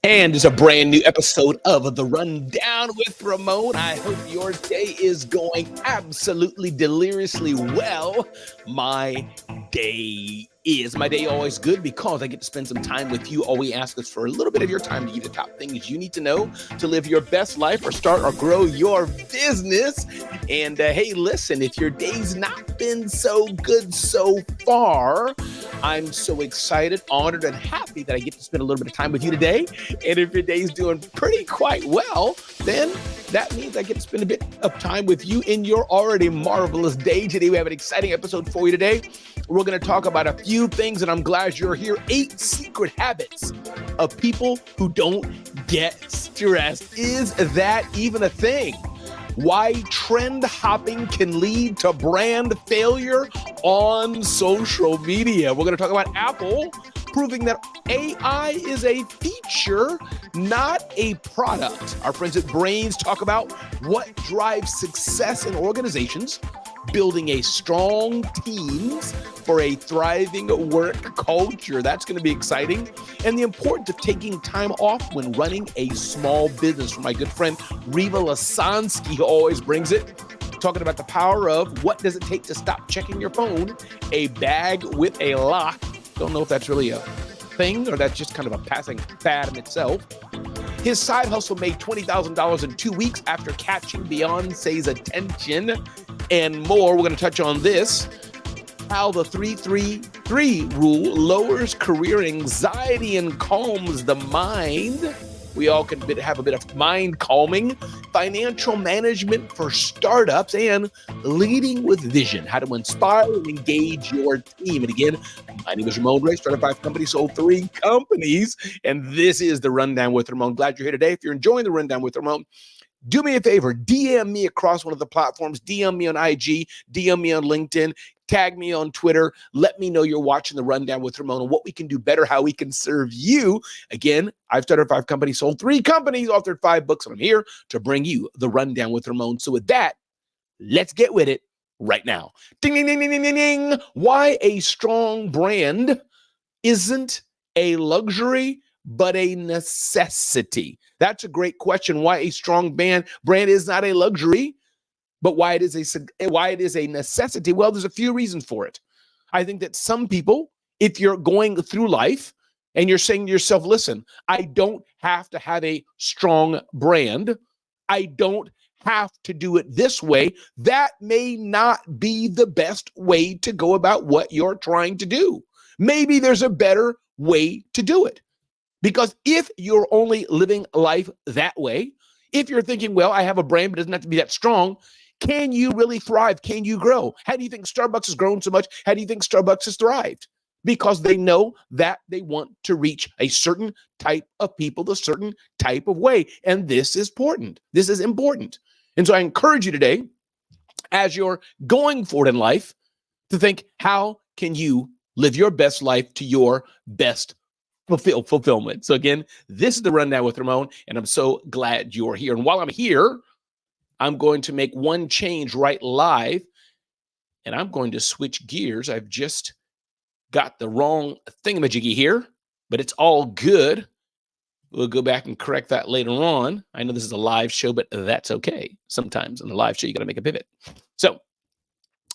And it's a brand new episode of The Rundown with Ramon. I hope your day is going absolutely deliriously well. My day is. My day always good because I get to spend some time with you. All we ask is for a little bit of your time to give you the top things you need to know to live your best life or start or grow your business. And hey, listen, if your day's not been so good so far, I'm so excited, honored, and happy that I get to spend a little bit of time with you today. And if your day's doing pretty quite well, then that means I get to spend a bit of time with you in your already marvelous day. Today, we have an exciting episode for you today. We're going to talk about a few things, and I'm glad you're here. 8 secret habits of people who don't get stressed. Is that even a thing? Why trend hopping can lead to brand failure on social media. We're going to talk about Apple proving that AI is a feature, not a product. Our friends at Brains talk about what drives success in organizations, building a strong teams for a thriving work culture. That's going to be exciting. And the importance of taking time off when running a small business. From my good friend Reva Lasansky, who always brings it. Talking about the power of what does it take to stop checking your phone, a bag with a lock. Don't know if that's really a thing or that's just kind of a passing fad in itself. His side hustle made $20,000 in 2 weeks after catching Beyonce's attention and more. We're going to touch on this. How the 3-3-3 rule lowers career anxiety and calms the mind. We all can have a bit of mind calming, financial management for startups, and leading with vision, how to inspire and engage your team. And again, my name is Ramon Ray, started 5 companies, sold 3 companies, and this is The Rundown with Ramon. Glad you're here today. If you're enjoying The Rundown with Ramon, do me a favor, DM me across one of the platforms, DM me on IG, DM me on LinkedIn, tag me on Twitter. Let me know you're watching The Rundown with Ramon and what we can do better, how we can serve you. Again, I've started 5 companies, sold 3 companies, authored 5 books, and I'm here to bring you The Rundown with Ramon. So with that, let's get with it right now. Ding, ding, ding, ding, ding, ding, ding. Why a strong brand isn't a luxury, but a necessity. That's a great question. Why a strong brand is not a luxury, but why it is a necessity. Well, there's a few reasons for it. I think that some people, if you're going through life and you're saying to yourself, listen, I don't have to have a strong brand. I don't have to do it this way. That may not be the best way to go about what you're trying to do. Maybe there's a better way to do it. Because if you're only living life that way, if you're thinking, well, I have a brand, but it doesn't have to be that strong, can you really thrive? Can you grow? How do you think Starbucks has grown so much? How do you think Starbucks has thrived? Because they know that they want to reach a certain type of people, a certain type of way. And this is important. This is important. And so I encourage you today, as you're going forward in life, to think, how can you live your best life to your best fulfillment? So again, this is The Rundown with Ramon, and I'm so glad you're here. And while I'm here, I'm going to make one change right live, and I'm going to switch gears. I've just got the wrong thingamajiggy here, but it's all good. We'll go back and correct that later on. I know this is a live show, but that's okay. Sometimes in the live show, you got to make a pivot. So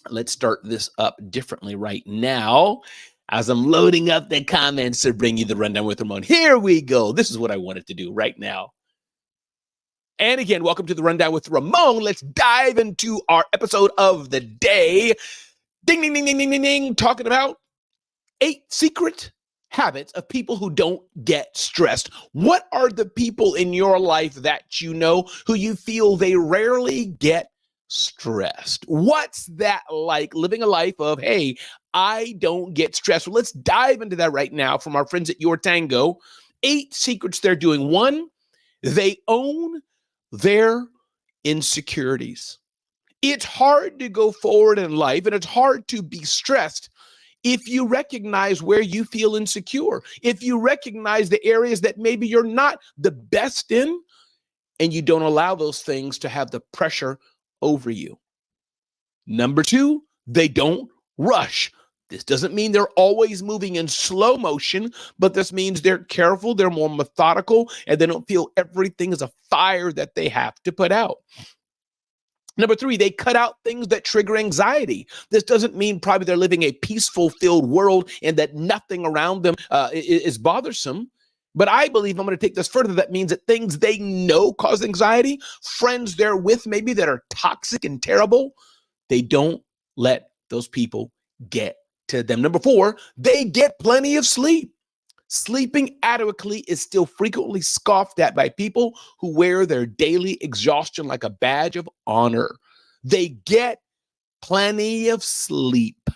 let's start this up differently right now. As I'm loading up the comments to bring you The Rundown with Ramon. Here we go. This is what I wanted to do right now. And again, welcome to The Rundown with Ramon. Let's dive into our episode of the day. Ding, ding, ding, ding, ding, ding, ding. Talking about 8 secret habits of people who don't get stressed. What are the people in your life that you know who you feel they rarely get stressed? What's that like, living a life of, hey, I don't get stressed? Well, let's dive into that right now from our friends at Your Tango. 8 secrets they're doing. 1, they own their insecurities. It's hard to go forward in life, and it's hard to be stressed if you recognize where you feel insecure, if you recognize the areas that maybe you're not the best in, and you don't allow those things to have the pressure over you. Number 2, they don't rush This doesn't mean they're always moving in slow motion, but this means they're careful, they're more methodical, and they don't feel everything is a fire that they have to put out. Number three, they cut out things that trigger anxiety. This doesn't mean probably they're living a peaceful, filled world and that nothing around them is bothersome. But I believe I'm going to take this further. That means that things they know cause anxiety, friends they're with maybe that are toxic and terrible, they don't let those people get to them. Number four, they get plenty of sleep. Sleeping adequately is still frequently scoffed at by people who wear their daily exhaustion like a badge of honor. They get plenty of sleep.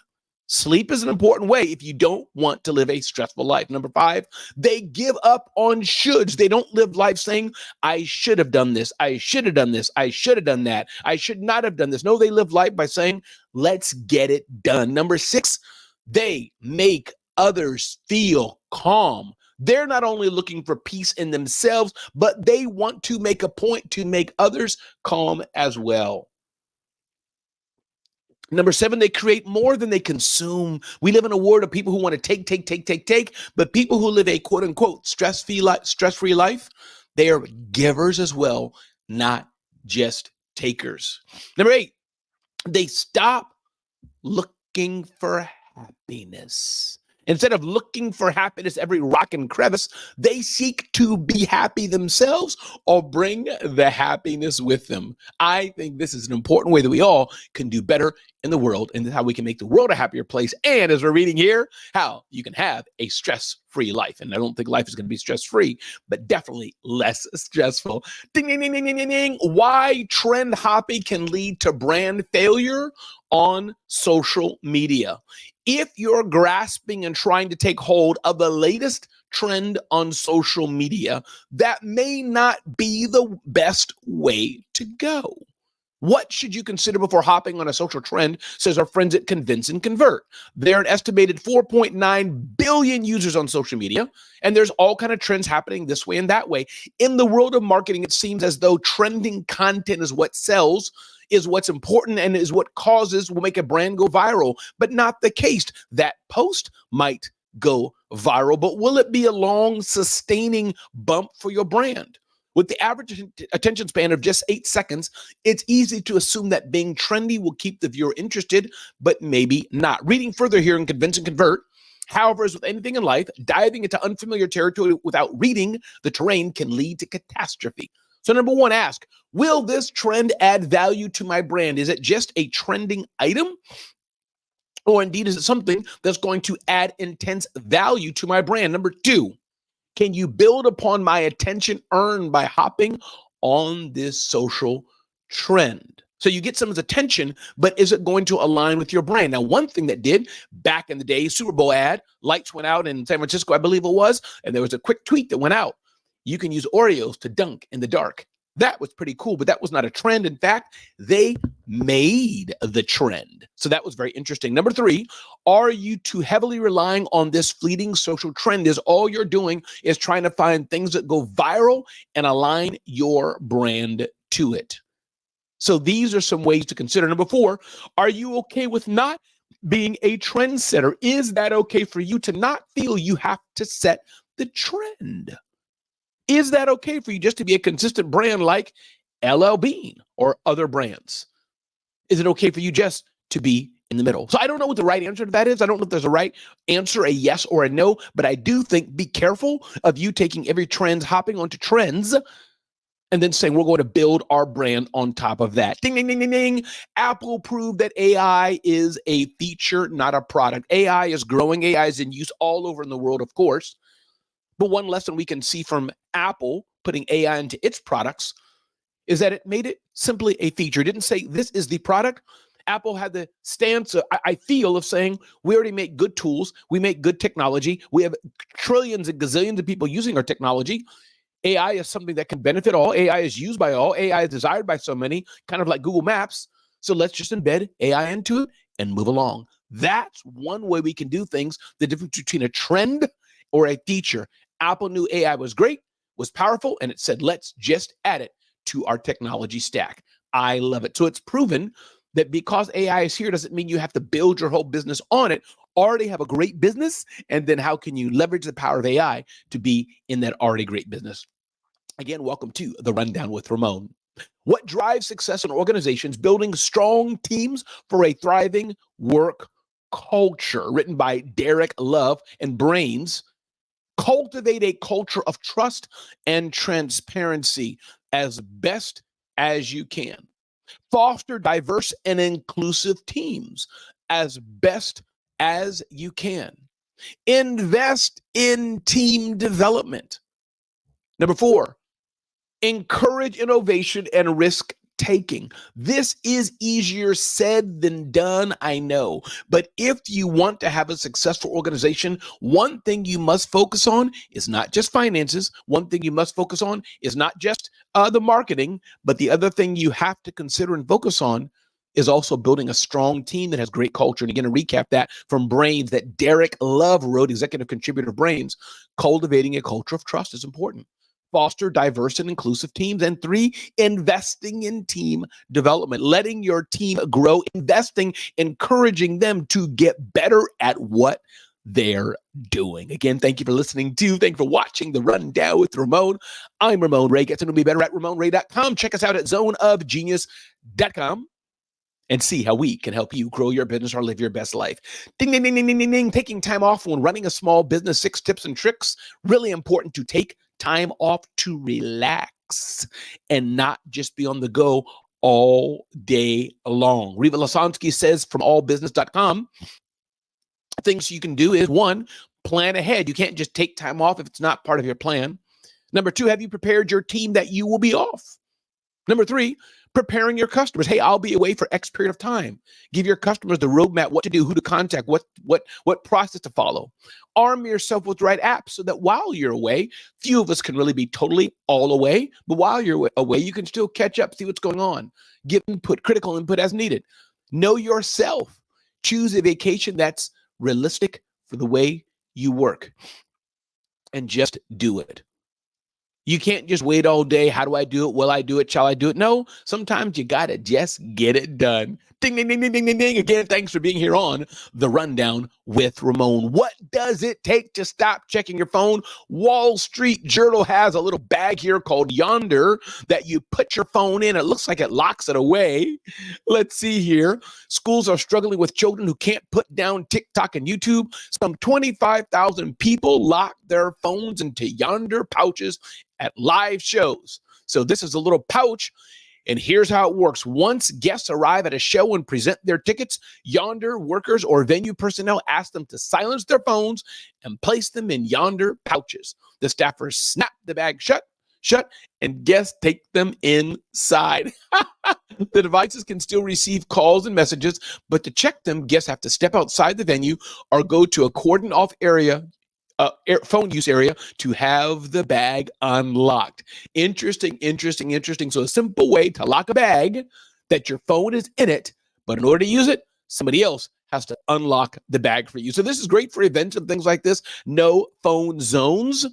Sleep is an important way if you don't want to live a stressful life. Number five, they give up on shoulds. They don't live life saying, I should have done this. I should have done this. I should have done that. I should not have done this. No, they live life by saying, let's get it done. Number six, they make others feel calm. They're not only looking for peace in themselves, but they want to make a point to make others calm as well. Number seven, they create more than they consume. We live in a world of people who want to take, but people who live a quote unquote stress-free life, they are givers as well, not just takers. Number eight, they stop looking for happiness. Instead of looking for happiness every rock and crevice, they seek to be happy themselves or bring the happiness with them. I think this is an important way that we all can do better in the world and how we can make the world a happier place. And as we're reading here, how you can have a stress-free life. And I don't think life is going to be stress-free, but definitely less stressful. Ding, ding, ding, ding, ding, ding, ding. Why trend hopping can lead to brand failure on social media. If you're grasping and trying to take hold of the latest trend on social media, that may not be the best way to go. What should you consider before hopping on a social trend, says our friends at Convince and Convert. They're an estimated 4.9 billion users on social media, and there's all kind of trends happening this way and that way. In the world of marketing, it seems as though trending content is what sells, is what's important, and is what will make a brand go viral, but not the case. That post might go viral, but will it be a long, sustaining bump for your brand? With the average attention span of just 8 seconds, it's easy to assume that being trendy will keep the viewer interested, but maybe not. Reading further here in Convince and Convert, however, as with anything in life, diving into unfamiliar territory without reading the terrain can lead to catastrophe. So number one, ask, will this trend add value to my brand? Is it just a trending item? Or indeed, is it something that's going to add intense value to my brand? Number two, can you build upon my attention earned by hopping on this social trend? So you get someone's attention, but is it going to align with your brand? Now, one thing that did back in the day, Super Bowl ad, lights went out in San Francisco, I believe it was, and there was a quick tweet that went out. You can use Oreos to dunk in the dark. That was pretty cool, but that was not a trend. In fact, they made the trend. So that was very interesting. Number three, are you too heavily relying on this fleeting social trend? Is all you're doing is trying to find things that go viral and align your brand to it? So these are some ways to consider. Number four, are you okay with not being a trendsetter? Is that okay for you to not feel you have to set the trend? Is that okay for you just to be a consistent brand like LL Bean or other brands? Is it okay for you just to be in the middle? So I don't know what the right answer to that is. I don't know if there's a right answer, a yes or a no, but I do think be careful of you taking every trend, hopping onto trends, and then saying we're going to build our brand on top of that. Ding, ding, ding, ding, ding. Apple proved that AI is a feature, not a product. AI is growing. AI is in use all over in the world, of course. But one lesson we can see from Apple putting AI into its products is that it made it simply a feature. It didn't say this is the product. Apple had the stance, I feel, of saying we already make good tools. We make good technology. We have trillions and gazillions of people using our technology. AI is something that can benefit all. AI is used by all. AI is desired by so many, kind of like Google Maps. So let's just embed AI into it and move along. That's one way we can do things. The difference between a trend or a feature. Apple knew AI was great, was powerful, and it said, let's just add it to our technology stack. I love it. So it's proven that because AI is here doesn't mean you have to build your whole business on it. already have a great business, and then how can you leverage the power of AI to be in that already great business? Again, welcome to The Rundown with Ramon. What drives success in organizations? Building strong teams for a thriving work culture, written by Derek Love and Brains. Cultivate a culture of trust and transparency as best as you can. Foster diverse and inclusive teams as best as you can. Invest in team development. Number 4, encourage innovation and risk taking. This is easier said than done, I know. But if you want to have a successful organization, one thing you must focus on is not just finances. One thing you must focus on is not just the marketing, but the other thing you have to consider and focus on is also building a strong team that has great culture. And again, to recap that from Brains that Derek Love wrote, executive contributor of Brains, cultivating a culture of trust is important. Foster diverse and inclusive teams. And 3, investing in team development, letting your team grow, investing, encouraging them to get better at what they're doing. Again, thank you for listening to, thank you for watching The Rundown with Ramon. I'm Ramon Ray. Get to know me better at RamonRay.com. Check us out at zoneofgenius.com. and see how we can help you grow your business or live your best life. Ding, ding, ding, ding, ding, ding, ding. Taking time off when running a small business, 6 tips and tricks. Really important to take time off to relax and not just be on the go all day long. Reva Lasansky says from allbusiness.com, things you can do is 1, plan ahead. You can't just take time off if it's not part of your plan. Number 2, have you prepared your team that you will be off? Number 3, preparing your customers. Hey, I'll be away for X period of time. Give your customers the roadmap, what to do, who to contact, what process to follow. Arm yourself with the right apps so that while you're away, few of us can really be totally all away, but while you're away, you can still catch up, see what's going on. Give input, critical input as needed. Know yourself. Choose a vacation that's realistic for the way you work. And just do it. You can't just wait all day. How do I do it? Will I do it? Shall I do it? No, sometimes you got to just get it done. Ding, ding, ding, ding, ding, ding, ding. Again, thanks for being here on The Rundown with Ramon. What does it take to stop checking your phone? Wall Street Journal has a little bag here called Yonder that you put your phone in. It looks like it locks it away. Let's see here. Schools are struggling with children who can't put down TikTok and YouTube. Some 25,000 people lock their phones into Yonder pouches at live shows. So this is a little pouch, and here's how it works. Once guests arrive at a show and present their tickets, Yonder workers or venue personnel ask them to silence their phones and place them in Yonder pouches. The staffers snap the bag shut, and guests take them inside. The devices can still receive calls and messages, but to check them, guests have to step outside the venue or go to a cordoned off area, phone use area, to have the bag unlocked. Interesting. So a simple way to lock a bag that your phone is in it, but in order to use it, somebody else has to unlock the bag for you. So this is great for events and things like this. No phone zones.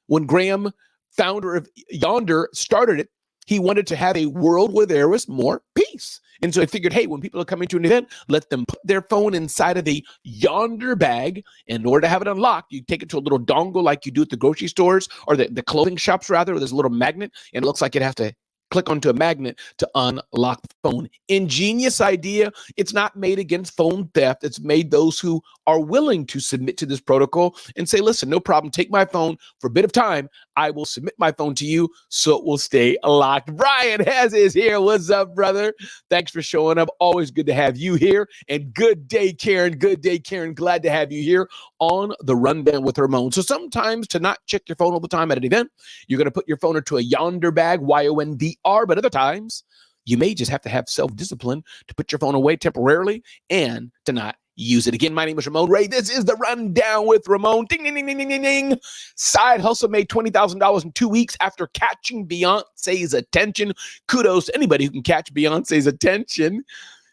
When Graham, founder of Yonder, started it, he wanted to have a world where there was more peace. And so I figured, hey, when people are coming to an event, let them put their phone inside of the Yonder bag. In order to have it unlocked, you take it to a little dongle like you do at the grocery stores or the clothing shops, rather, where there's a little magnet, and it looks like it has to click onto a magnet to unlock the phone. Ingenious idea. It's not made against phone theft. It's made those who are willing to submit to this protocol and say, listen, no problem. Take my phone for a bit of time. I will submit my phone to you so it will stay locked. Brian Hez is here. What's up, brother? Thanks for showing up. Always good to have you here. And good day, Karen. Good day, Karen. Glad to have you here on The Rundown with Ramon. So sometimes to not check your phone all the time at an event, you're going to put your phone into a Yonder bag, YONDR, but other times you may just have to have self-discipline to put your phone away temporarily and to not use it. Again, my name is Ramon Ray. This is The Rundown with Ramon. Ding, ding, ding, ding, ding, ding, ding. Side hustle made $20,000 in 2 weeks after catching Beyonce's attention. Kudos to anybody who can catch Beyonce's attention.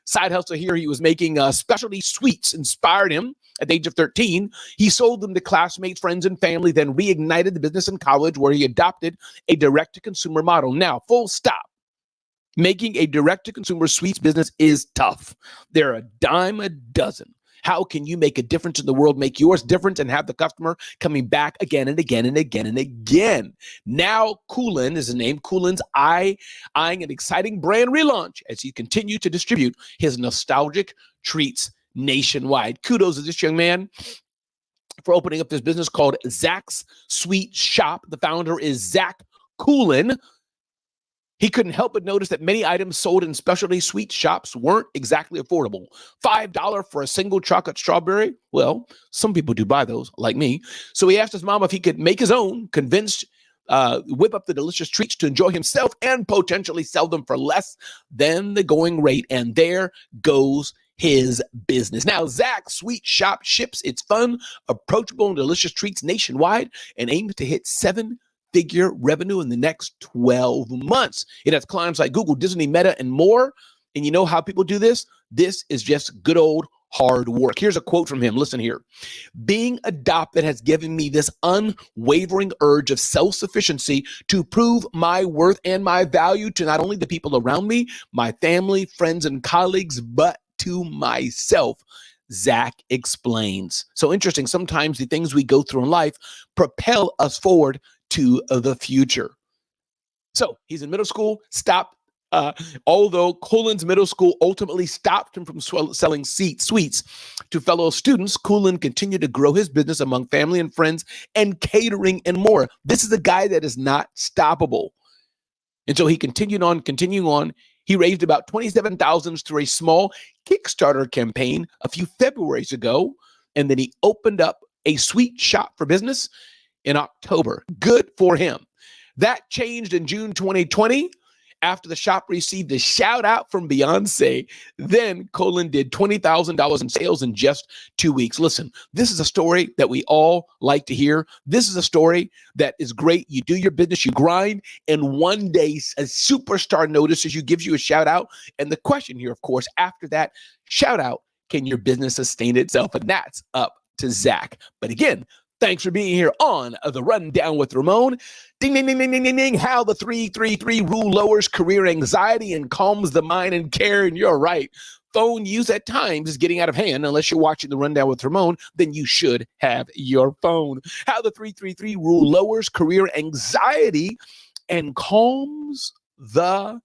Side hustle here, he was making specialty sweets, inspired him at the age of 13. He sold them to classmates, friends, and family, then reignited the business in college where he adopted a direct-to-consumer model. Now, full stop. Making a direct-to-consumer sweets business is tough. They're a dime a dozen. How can you make a difference in the world, make yours different, and have the customer coming back again and again and again and again? Now, Coolin is the name. Coolin's eyeing an exciting brand relaunch as he continues to distribute his nostalgic treats nationwide. Kudos to this young man for opening up this business called Zach's Sweet Shop. The founder is Zach Coolin. He couldn't help but notice that many items sold in specialty sweet shops weren't exactly affordable. $5 for a single chocolate strawberry? Well, some people do buy those, like me. So he asked his mom if he could make his own, convinced, whip up the delicious treats to enjoy himself and potentially sell them for less than the going rate. And there goes his business. Now, Zach's Sweet Shop ships its fun, approachable, and delicious treats nationwide and aims to hit seven-figure revenue in the next 12 months. It has clients like Google, Disney, Meta, and more. And you know how people do this? This is just good old hard work. Here's a quote from him. Listen here. Being adopted has given me this unwavering urge of self-sufficiency to prove my worth and my value to not only the people around me, my family, friends, and colleagues, but to myself. Zach explains. So interesting. Sometimes the things we go through in life propel us forward to the future. So he's in middle school, stopped. Although Coolin's middle school ultimately stopped him from selling sweets to fellow students, Coolin continued to grow his business among family and friends and catering and more. This is a guy that is not stoppable. And so he continuing on. He raised about $27,000 through a small Kickstarter campaign a few Februarys ago, and then he opened up a sweet shop for business in October. Good for him. That changed in June 2020 after the shop received a shout out from Beyonce. Then Coolin did $20,000 in sales in just 2 weeks. Listen, this is a story that we all like to hear. This is a story that is great. You do your business, you grind, and one day a superstar notices you, gives you a shout out. And the question here, of course, after that shout out, can your business sustain itself? And that's up to Zach. But again, thanks for being here on The Rundown with Ramon. Ding, ding, ding, ding, ding, ding, ding. How the 333 rule lowers career anxiety and calms the mind. And Karen, you're right. Phone use at times is getting out of hand. Unless you're watching The Rundown with Ramon, then you should have your phone. How the 333 rule lowers career anxiety and calms the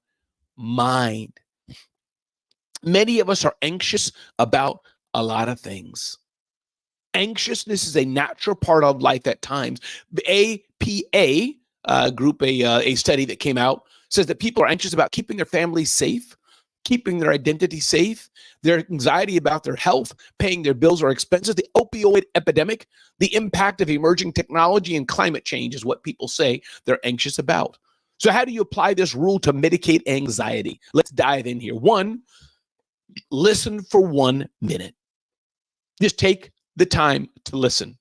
mind. Many of us are anxious about a lot of things. Anxiousness is a natural part of life at times. The APA group, a study that came out, says that people are anxious about keeping their families safe, keeping their identity safe, their anxiety about their health, paying their bills or expenses, the opioid epidemic, the impact of emerging technology, and climate change is what people say they're anxious about. So how do you apply this rule to mitigate anxiety? Let's dive in here. 1, listen for 1 minute. Just take the time to listen.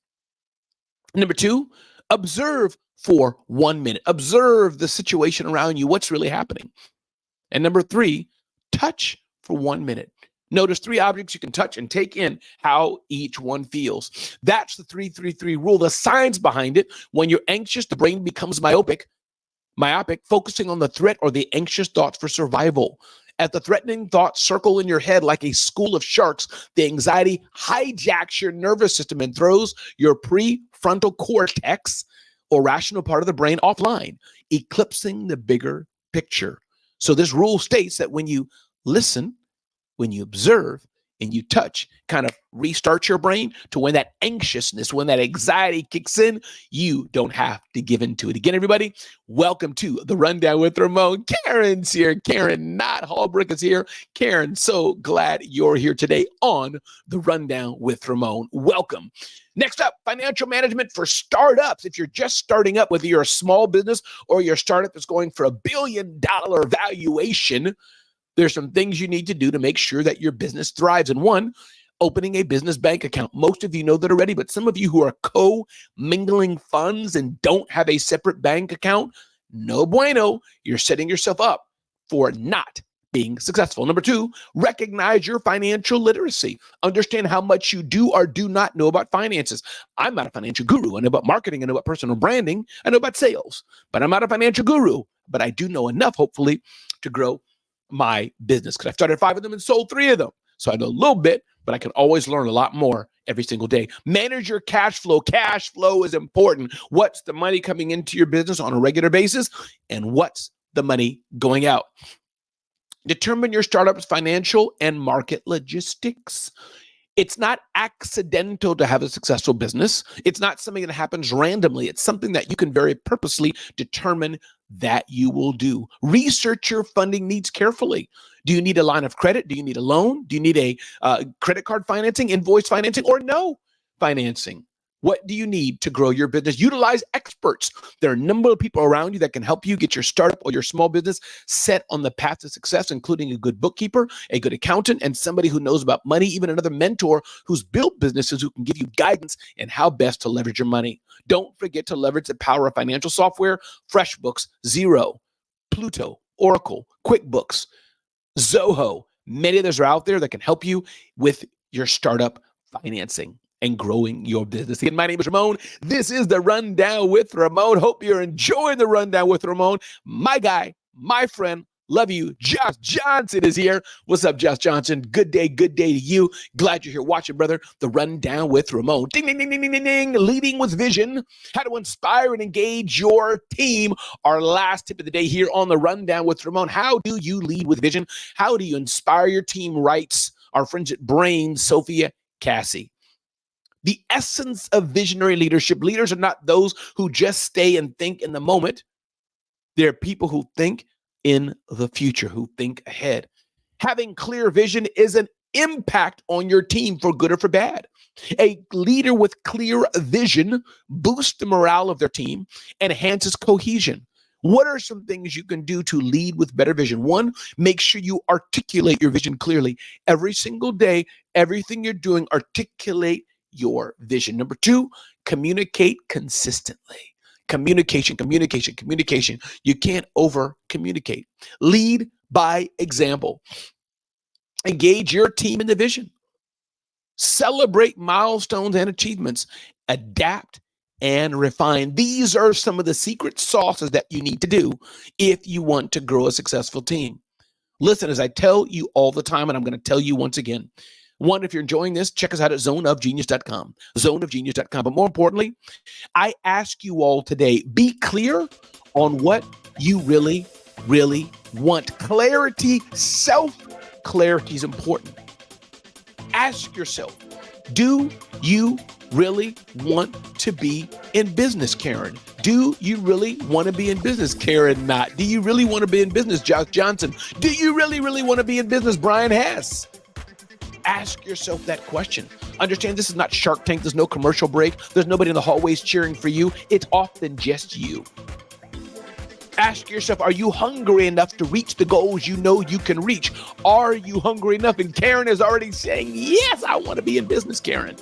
Number 2, observe for 1 minute. Observe the situation around you, what's really happening. And number 3, touch for 1 minute. Notice 3 objects you can touch and take in how each one feels. That's the 333 rule. The science behind it: when you're anxious, the brain becomes myopic, focusing on the threat or the anxious thoughts for survival. As the threatening thoughts circle in your head like a school of sharks, the anxiety hijacks your nervous system and throws your prefrontal cortex, or rational part of the brain, offline, eclipsing the bigger picture. So this rule states that when you listen, when you observe, and you touch, kind of restart your brain to when that anxiousness, when that anxiety kicks in, you don't have to give into it. Again, everybody, welcome to The Rundown with Ramon. Karen's here. Karen, not Hallbrook, is here. Karen, so glad you're here today on The Rundown with Ramon. Welcome. Next up, financial management for startups. If you're just starting up, whether you're a small business or your startup is going for $1 billion valuation, there's some things you need to do to make sure that your business thrives. And 1, opening a business bank account. Most of you know that already, but some of you who are co-mingling funds and don't have a separate bank account, no bueno. You're setting yourself up for not being successful. Number 2, recognize your financial literacy. Understand how much you do or do not know about finances. I'm not a financial guru. I know about marketing. I know about personal branding. I know about sales, but I'm not a financial guru. But I do know enough, hopefully, to grow my business, because I've started 5 of them and sold 3 of them. So I know a little bit, but I can always learn a lot more every single day. Manage your cash flow. Cash flow is important. What's the money coming into your business on a regular basis, and what's the money going out? Determine your startup's financial and market logistics. It's not accidental to have a successful business. It's not something that happens randomly. It's something that you can very purposely determine that you will do. Research your funding needs carefully. Do you need a line of credit? Do you need a loan? Do you need a credit card financing, invoice financing, or no financing? What do you need to grow your business? Utilize experts. There are a number of people around you that can help you get your startup or your small business set on the path to success, including a good bookkeeper, a good accountant, and somebody who knows about money, even another mentor who's built businesses who can give you guidance in how best to leverage your money. Don't forget to leverage the power of financial software, FreshBooks, Xero, Pluto, Oracle, QuickBooks, Zoho. Many others are out there that can help you with your startup financing and growing your business. Again, my name is Ramon. This is the Rundown with Ramon. Hope you're enjoying the Rundown with Ramon. My guy, my friend, love you. Josh Johnson is here. What's up, Josh Johnson? Good day to you. Glad you're here watching, brother. The Rundown with Ramon. Ding, ding, ding, ding, ding, ding, ding. Leading with vision. How to inspire and engage your team. Our last tip of the day here on the Rundown with Ramon. How do you lead with vision? How do you inspire your team? Writes our friends at Brain, Sophia Cassie. The essence of visionary leadership. Leaders are not those who just stay and think in the moment. They're people who think in the future, who think ahead. Having clear vision is an impact on your team for good or for bad. A leader with clear vision boosts the morale of their team and enhances cohesion. What are some things you can do to lead with better vision? One, make sure you articulate your vision clearly. Every single day, everything you're doing, articulate your vision. Number two, communicate consistently. Communication. You can't over communicate. Lead by example. Engage your team in the vision. Celebrate milestones and achievements. Adapt and refine. These are some of the secret sauces that you need to do if you want to grow a successful team. Listen, as I tell you all the time, and I'm going to tell you once again, one, if you're enjoying this, check us out at zoneofgenius.com, zoneofgenius.com. But more importantly, I ask you all today, be clear on what you really, really want. Clarity, self-clarity is important. Ask yourself, do you really want to be in business, Karen? Do you really want to be in business, Karen? Not. Do you really want to be in business, Josh Johnson? Do you really, really want to be in business, Brian Hess? Ask yourself that question. Understand this is not Shark Tank. There's no commercial break. There's nobody in the hallways cheering for you. It's often just you. Ask yourself, are you hungry enough to reach the goals you know you can reach? Are you hungry enough? And Karen is already saying, yes, I want to be in business, Karen.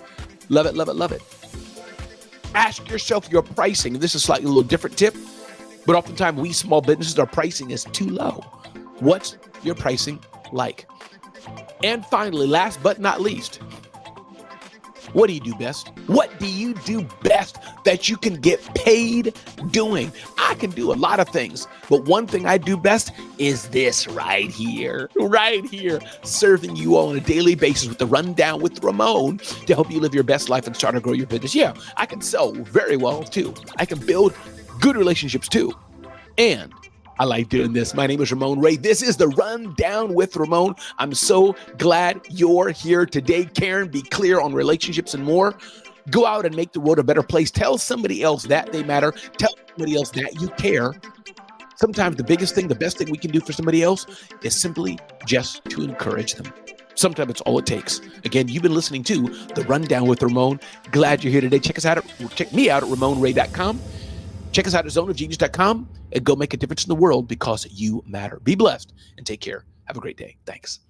Love it, love it, love it. Ask yourself your pricing. This is slightly a little different tip, but oftentimes we small businesses, our pricing is too low. What's your pricing like? And finally, last but not least, what do you do best? What do you do best that you can get paid doing? I can do a lot of things, but one thing I do best is this right here, serving you all on a daily basis with the Rundown with Ramon to help you live your best life and start to grow your business. Yeah, I can sell very well too. I can build good relationships too. And I like doing this. My name is Ramon Ray. This is the Rundown with Ramon. I'm so glad you're here today. Karen, be clear on relationships and more. Go out and make the world a better place. Tell somebody else that they matter. Tell somebody else that you care. Sometimes the biggest thing, the best thing we can do for somebody else is simply just to encourage them. Sometimes it's all it takes. Again, you've been listening to the Rundown with Ramon. Glad you're here today. Check me out at RamonRay.com. Check us out at zoneofgenius.com and go make a difference in the world because you matter. Be blessed and take care. Have a great day. Thanks.